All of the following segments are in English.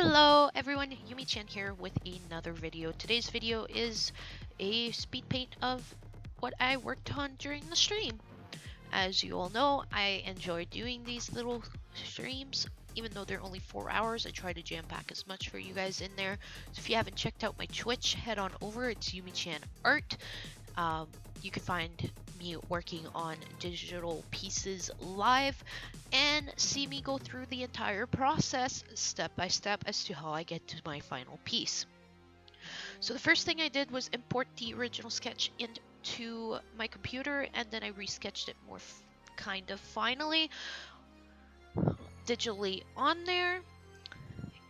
Hello everyone, Yumichan here with another video. Today's video is a speed paint of what I worked on during the stream. As you all know, I enjoy doing these little streams. Even though they're only 4 hours, I try to jam pack as much for you guys in there. So if you haven't checked out my Twitch, head on over. It's Yumichan Art. You can find me working on digital pieces live and see me go through the entire process step by step as to how I get to my final piece. So the first thing I did was import the original sketch into my computer, and then I resketched it more kind of finally digitally on there.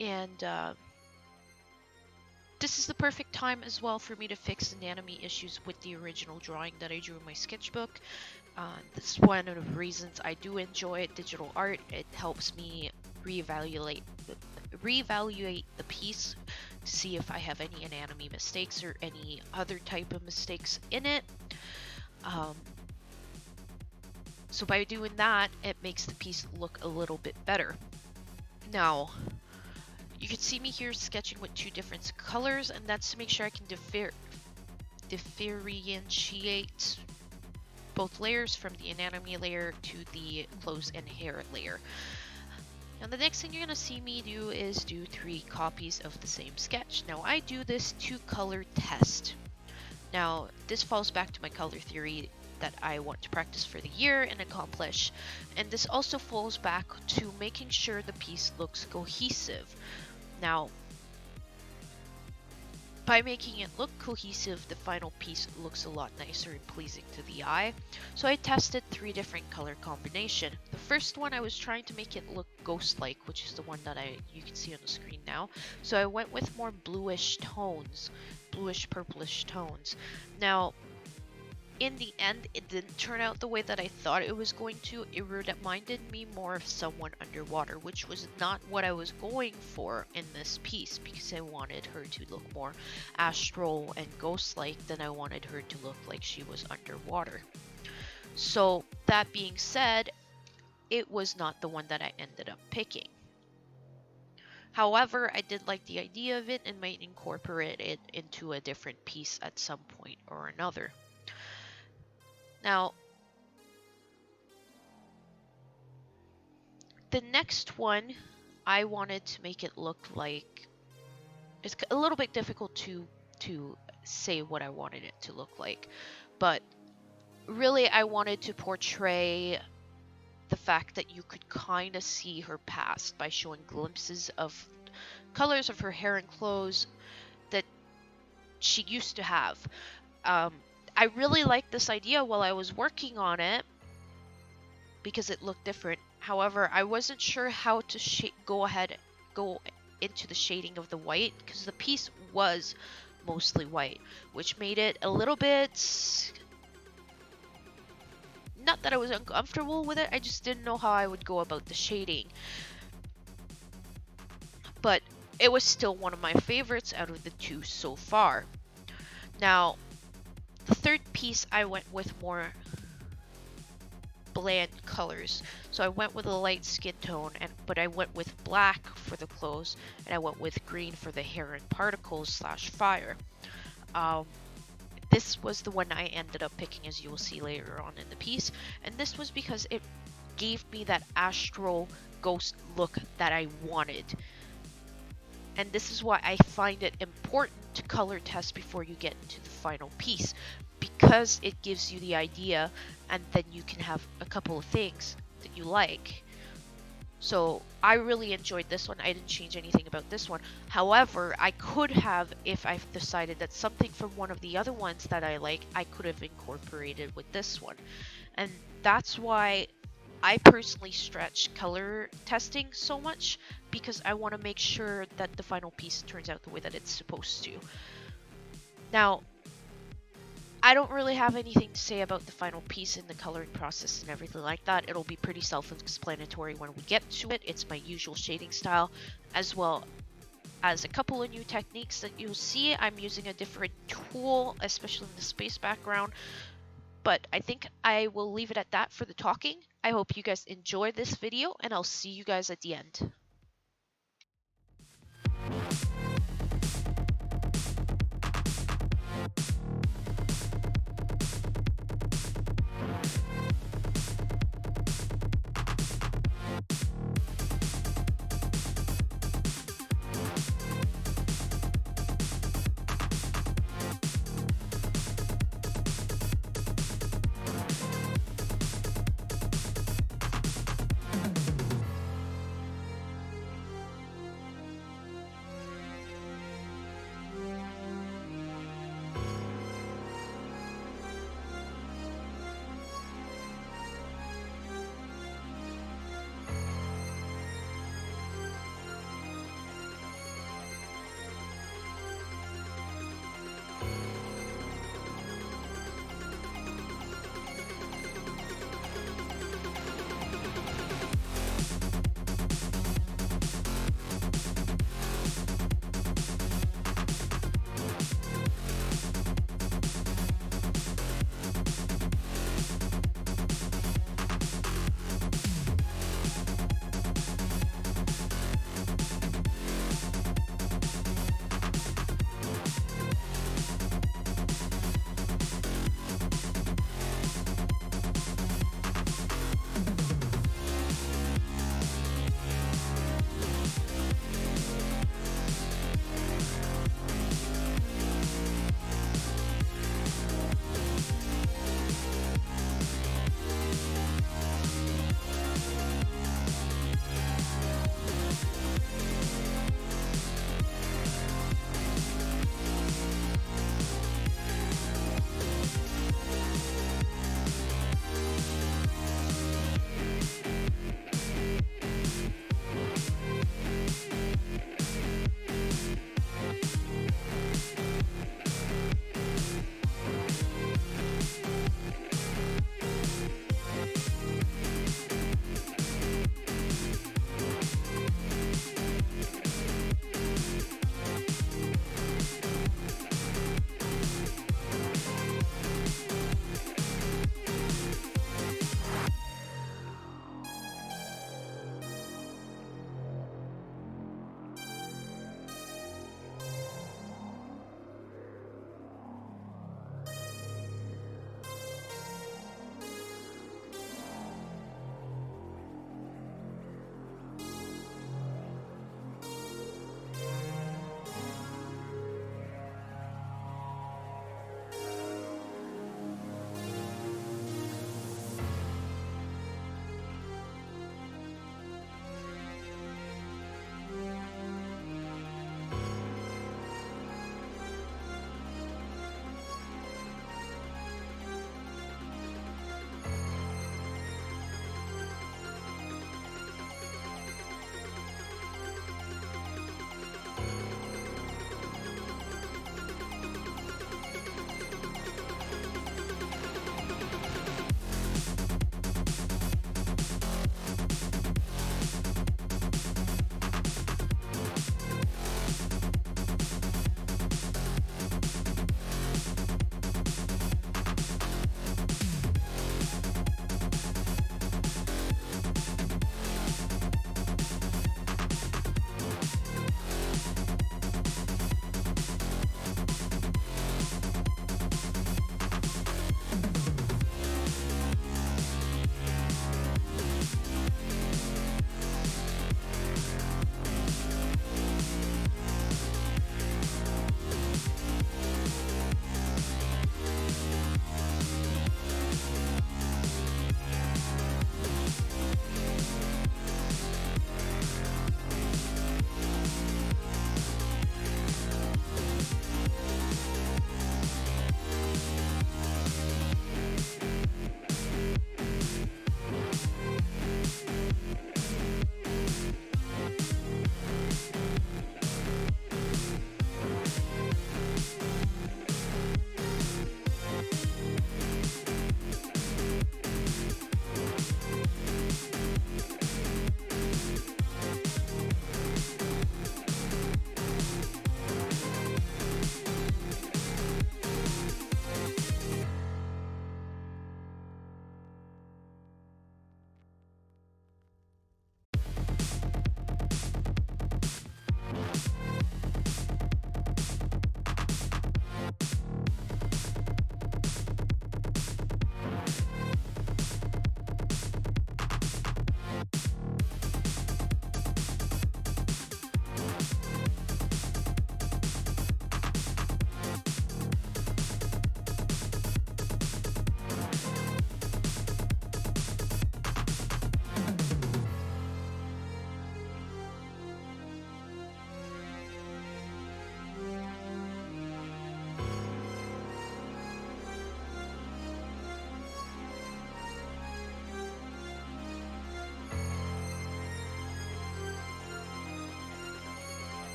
And this is the perfect time as well for me to fix anatomy issues with the original drawing that I drew in my sketchbook. This is one of the reasons I do enjoy digital art. It helps me reevaluate the piece to see if I have any anatomy mistakes or any other type of mistakes in it. So by doing that, it makes the piece look a little bit better. Now, you can see me here sketching with two different colors, and that's to make sure I can differentiate both layers from the anatomy layer to the clothes and hair layer. Now the next thing you're going to see me do is do 3 copies of the same sketch. Now I do this to color test. Now this falls back to my color theory that I want to practice for the year and accomplish. And this also falls back to making sure the piece looks cohesive. Now, by making it look cohesive, the final piece looks a lot nicer and pleasing to the eye. So I tested 3 different color combinations. The first one, I was trying to make it look ghost-like, which is the one that you can see on the screen now. So I went with more bluish tones, bluish purplish tones. Now, in the end, it didn't turn out the way that I thought it was going to. It reminded me more of someone underwater, which was not what I was going for in this piece, because I wanted her to look more astral and ghost-like than I wanted her to look like she was underwater. So that being said, it was not the one that I ended up picking. However, I did like the idea of it and might incorporate it into a different piece at some point or another. Now, the next one, I wanted to make it look like, it's a little bit difficult to say what I wanted it to look like, but really I wanted to portray the fact that you could kind of see her past by showing glimpses of colors of her hair and clothes that she used to have. I really liked this idea while I was working on it because it looked different. However, I wasn't sure how to go into the shading of the white, because the piece was mostly white, which made it a little bit, not that I was uncomfortable with it, I just didn't know how I would go about the shading. But it was still one of my favorites out of the 2 so far. Now, the third piece, I went with more bland colors. So I went with a light skin tone, but I went with black for the clothes, and I went with green for the hair and particles / fire. This was the one I ended up picking, as you will see later on in the piece, and this was because it gave me that astral ghost look that I wanted. And this is why I find it important to color test before you get into the final piece, because it gives you the idea, and then you can have a couple of things that you like. So I really enjoyed this one. I didn't change anything about this one. However, I could have, if I've decided that something from one of the other ones that I like, I could have incorporated with this one. And that's why I personally stretch color testing so much, because I want to make sure that the final piece turns out the way that it's supposed to. Now, I don't really have anything to say about the final piece in the coloring process and everything like that. It'll be pretty self-explanatory when we get to it. It's my usual shading style, as well as a couple of new techniques that you'll see. I'm using a different tool, especially in the space background. But I think I will leave it at that for the talking. I hope you guys enjoy this video, and I'll see you guys at the end.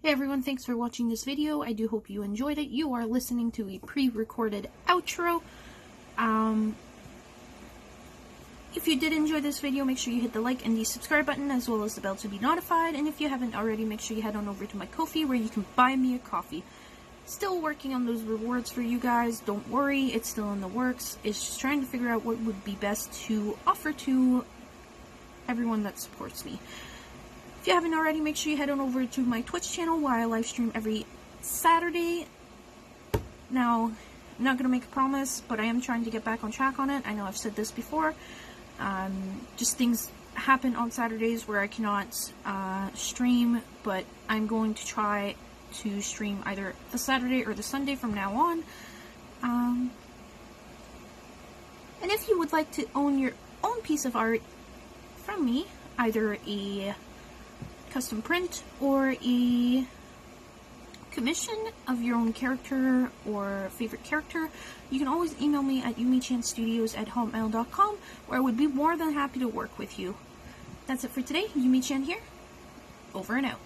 Hey everyone, thanks for watching this video. I do hope you enjoyed it. You are listening to a pre-recorded outro. If you did enjoy this video, make sure you hit the like and the subscribe button, as well as the bell to be notified. And if you haven't already, make sure you head on over to my Ko-fi, where you can buy me a coffee. Still working on those rewards for you guys. Don't worry, it's still in the works. It's just trying to figure out what would be best to offer to everyone that supports me. If you haven't already, make sure you head on over to my Twitch channel, where I live stream every Saturday. Now, I'm not going to make a promise, but I am trying to get back on track on it. I know I've said this before. Just things happen on Saturdays where I cannot stream, but I'm going to try to stream either the Saturday or the Sunday from now on. And if you would like to own your own piece of art from me, either a custom print or a commission of your own character or favorite character, you can always email me at YumichanStudios@hotmail.com, where I would be more than happy to work with you. That's it for today. Yumichan here. Over and out.